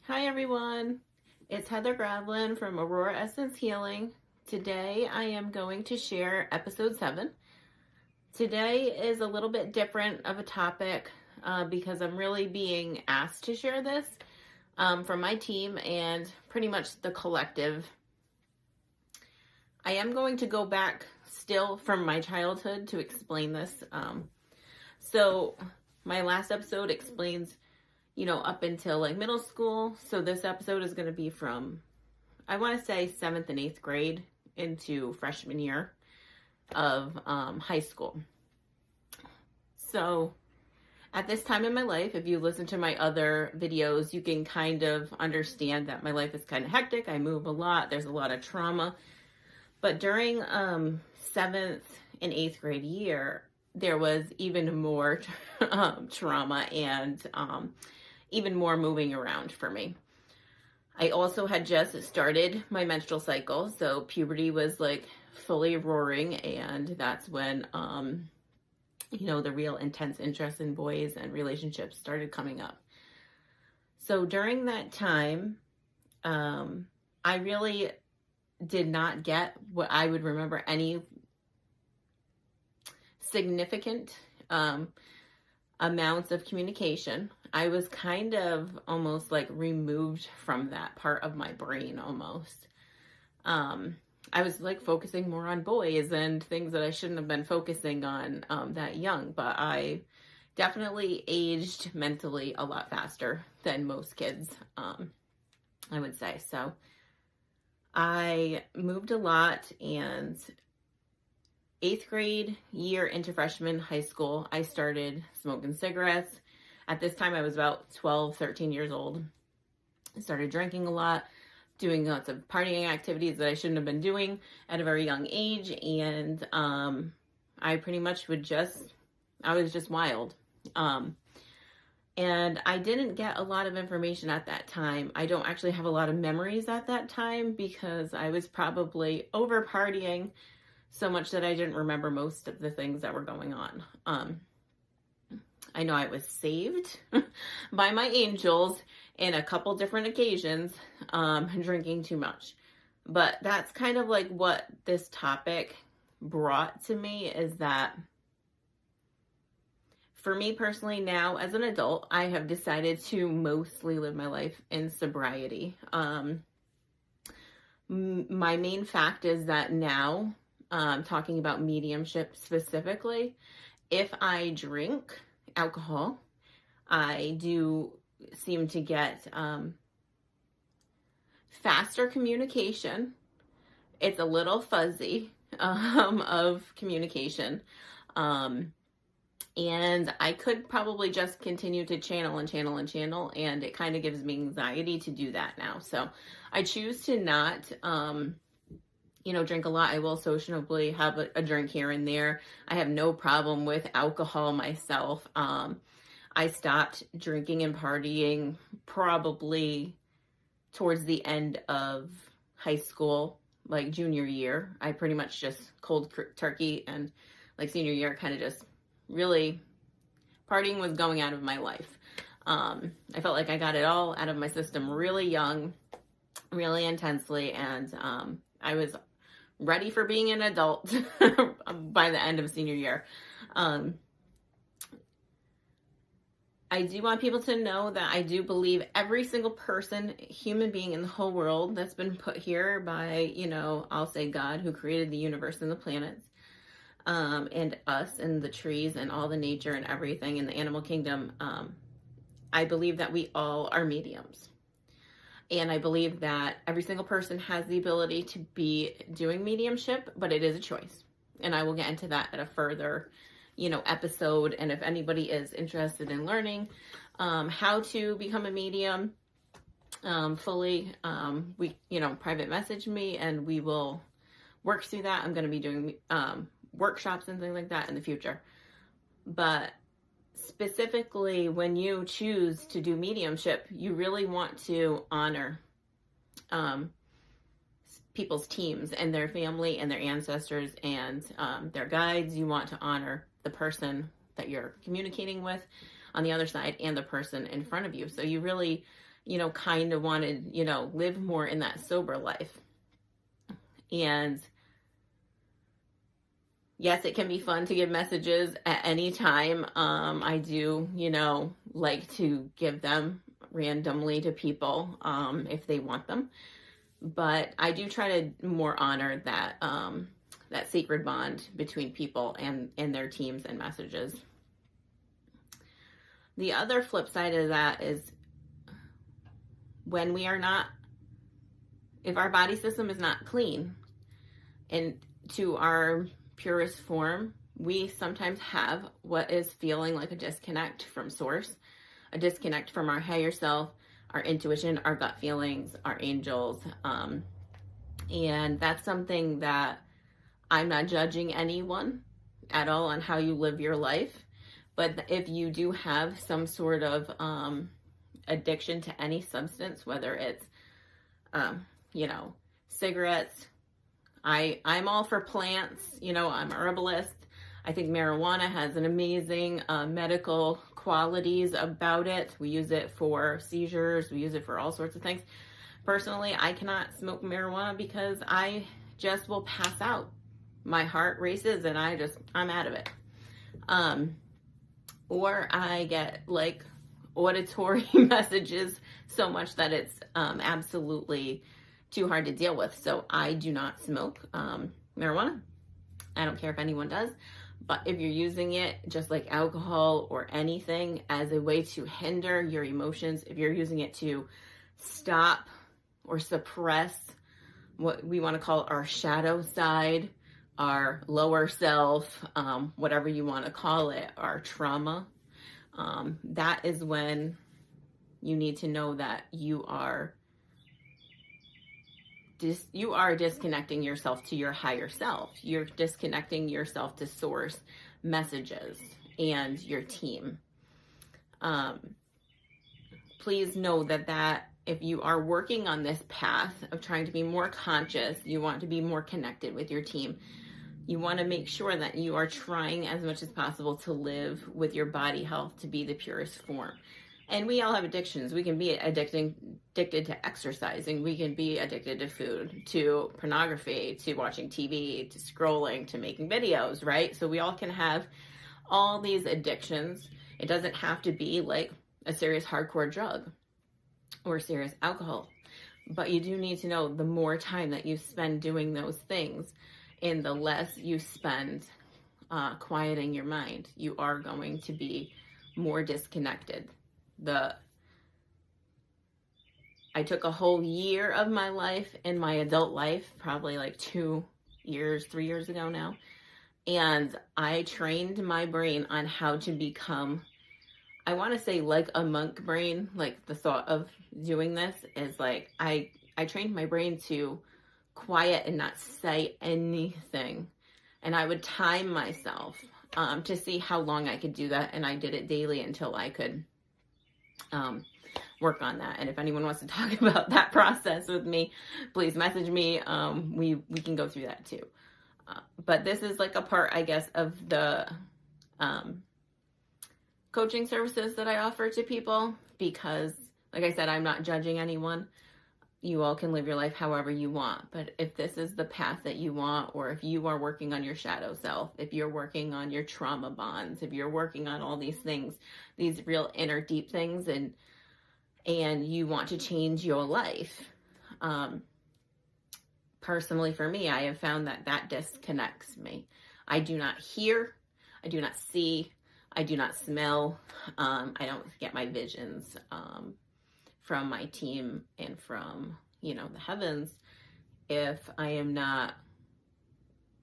Hi everyone, it's Heather Gravlin from Aurora Essence Healing. Today I am going to share episode 7. Today is a little bit different of a topic because I'm really being asked to share this from my team and pretty much the collective. I am going to go back still from my childhood to explain this. So my last episode explains up until like middle school. So this episode is going to be from, I want to say 7th and 8th grade into freshman year of high school. So at this time in my life, if you listen to my other videos, you can kind of understand that my life is kind of hectic. I move a lot. There's a lot of trauma. But during 7th and 8th grade year, there was even more trauma and even more moving around for me. I also had just started my menstrual cycle, so puberty was like fully roaring, and that's when the real intense interest in boys and relationships started coming up. So during that time, I really did not get what I would remember any significant amounts of communication. I was kind of almost like removed from that part of my brain almost. I was like focusing more on boys and things that I shouldn't have been focusing on that young, but I definitely aged mentally a lot faster than most kids, I would say. So I moved a lot, and 8th grade year into freshman high school, I started smoking cigarettes. At this time, I was about 12, 13 years old. I started drinking a lot, doing lots of partying activities that I shouldn't have been doing at a very young age. And I pretty much I was just wild. And I didn't get a lot of information at that time. I don't actually have a lot of memories at that time because I was probably over partying so much that I didn't remember most of the things that were going on. I know I was saved by my angels in a couple different occasions, drinking too much. But that's kind of like what this topic brought to me, is that for me personally now as an adult, I have decided to mostly live my life in sobriety. My main fact is that now, talking about mediumship specifically, if I drink alcohol, I do seem to get faster communication. It's a little fuzzy of communication. And I could probably just continue to channel, and it kind of gives me anxiety to do that now. So I choose to not drink a lot. I will sociably have a drink here and there. I have no problem with alcohol myself. I stopped drinking and partying probably towards the end of high school, like junior year. I pretty much just cold turkey, and like senior year, kind of just really partying was going out of my life. I felt like I got it all out of my system really young, really intensely, and I was ready for being an adult by the end of senior year. I do want people to know that I do believe every single person, human being in the whole world that's been put here by, I'll say God, who created the universe and the planets, and us and the trees and all the nature and everything in the animal kingdom. I believe that we all are mediums. And I believe that every single person has the ability to be doing mediumship, but it is a choice. And I will get into that at a further, episode. And if anybody is interested in learning how to become a medium fully, private message me and we will work through that. I'm going to be doing workshops and things like that in the future. But specifically, when you choose to do mediumship, you really want to honor people's teams and their family and their ancestors and their guides. You want to honor the person that you're communicating with on the other side and the person in front of you. So you really kind of wanted, live more in that sober life. And yes, it can be fun to give messages at any time. I do, like to give them randomly to people if they want them. But I do try to more honor that sacred bond between people and their teams and messages. The other flip side of that is when if our body system is not clean and to our purest form, we sometimes have what is feeling like a disconnect from source, a disconnect from our higher self, our intuition, our gut feelings, our angels. And that's something that I'm not judging anyone at all on how you live your life. But if you do have some sort of addiction to any substance, whether it's, cigarettes, I'm all for plants, I'm a herbalist. I think marijuana has an amazing medical qualities about it. We use it for seizures. We use it for all sorts of things. Personally, I cannot smoke marijuana because I just will pass out. My heart races and I'm out of it. Or I get like auditory messages so much that it's absolutely too hard to deal with. So I do not smoke marijuana. I don't care if anyone does. But if you're using it just like alcohol or anything as a way to hinder your emotions, if you're using it to stop or suppress what we want to call our shadow side, our lower self, whatever you want to call it, our trauma, that is when you need to know that you are disconnecting yourself to your higher self. You're disconnecting yourself to source messages and your team. Please know that if you are working on this path of trying to be more conscious, you want to be more connected with your team, you want to make sure that you are trying as much as possible to live with your body health to be the purest form. And we all have addictions. We can be addicted to exercising. We can be addicted to food, to pornography, to watching TV, to scrolling, to making videos, right? So we all can have all these addictions. It doesn't have to be like a serious hardcore drug or serious alcohol. But you do need to know the more time that you spend doing those things and the less you spend quieting your mind, you are going to be more disconnected. I took a whole year of my life in my adult life, probably like 3 years ago now. And I trained my brain on how to become, I want to say like a monk brain. Like the thought of doing this is like, I trained my brain to quiet and not say anything. And I would time myself to see how long I could do that. And I did it daily until I could work on that. And if anyone wants to talk about that process with me, please message me. We can go through that too. But this is like a part, I guess, of the coaching services that I offer to people because, like I said, I'm not judging anyone. You all can live your life however you want. But if this is the path that you want, or if you are working on your shadow self, if you're working on your trauma bonds, if you're working on all these things, these real inner deep things, and you want to change your life, personally for me, I have found that disconnects me. I do not hear, I do not see, I do not smell, I don't get my visions from my team and from, the heavens if I am not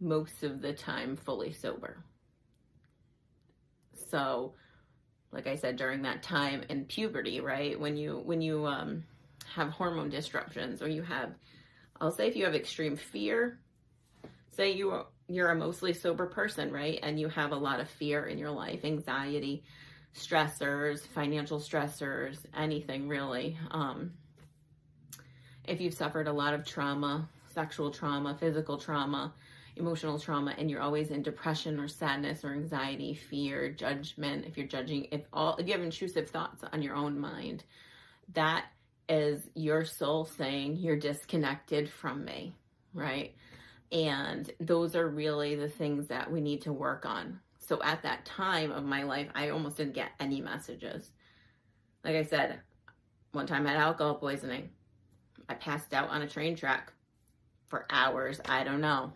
most of the time fully sober. So, like I said, during that time in puberty, right, when you have hormone disruptions, or I'll say if you have extreme fear, say you're a mostly sober person, right, and you have a lot of fear in your life, anxiety, stressors, financial stressors, anything really. If you've suffered a lot of trauma, sexual trauma, physical trauma, emotional trauma, and you're always in depression or sadness or anxiety, fear, judgment, if you're judging, if you have intrusive thoughts on your own mind, that is your soul saying you're disconnected from me, right? And those are really the things that we need to work on. So at that time of my life, I almost didn't get any messages. Like I said, one time I had alcohol poisoning. I passed out on a train track for hours. I don't know.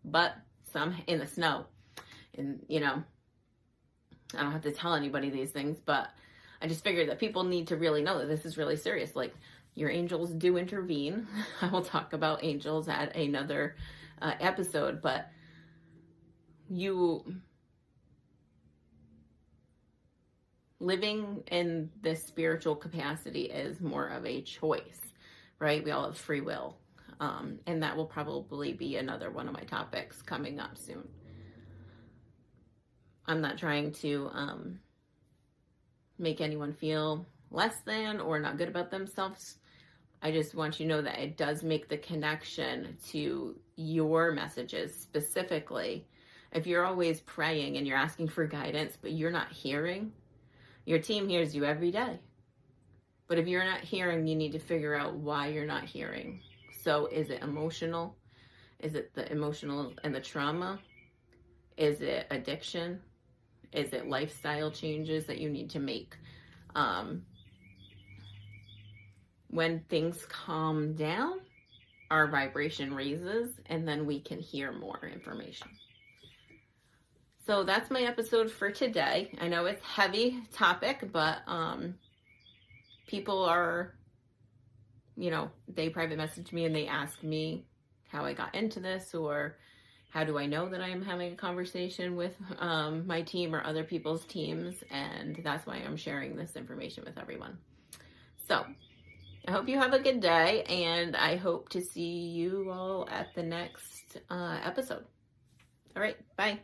But some in the snow. And, you know, I don't have to tell anybody these things, but I just figured that people need to really know that this is really serious. Like, your angels do intervene. I will talk about angels at another episode, but you living in this spiritual capacity is more of a choice, right? We all have free will. And that will probably be another one of my topics coming up soon. I'm not trying to make anyone feel less than or not good about themselves. I just want you to know that it does make the connection to your messages specifically. If you're always praying and you're asking for guidance, but you're not hearing, your team hears you every day. But if you're not hearing, you need to figure out why you're not hearing. So is it emotional? Is it the emotional and the trauma? Is it addiction? Is it lifestyle changes that you need to make? When things calm down, our vibration raises, and then we can hear more information. So that's my episode for today. I know it's a heavy topic, but people are, you know, they private message me and they ask me how I got into this, or how do I know that I am having a conversation with my team or other people's teams, and that's why I'm sharing this information with everyone. So I hope you have a good day, and I hope to see you all at the next episode. All right, bye.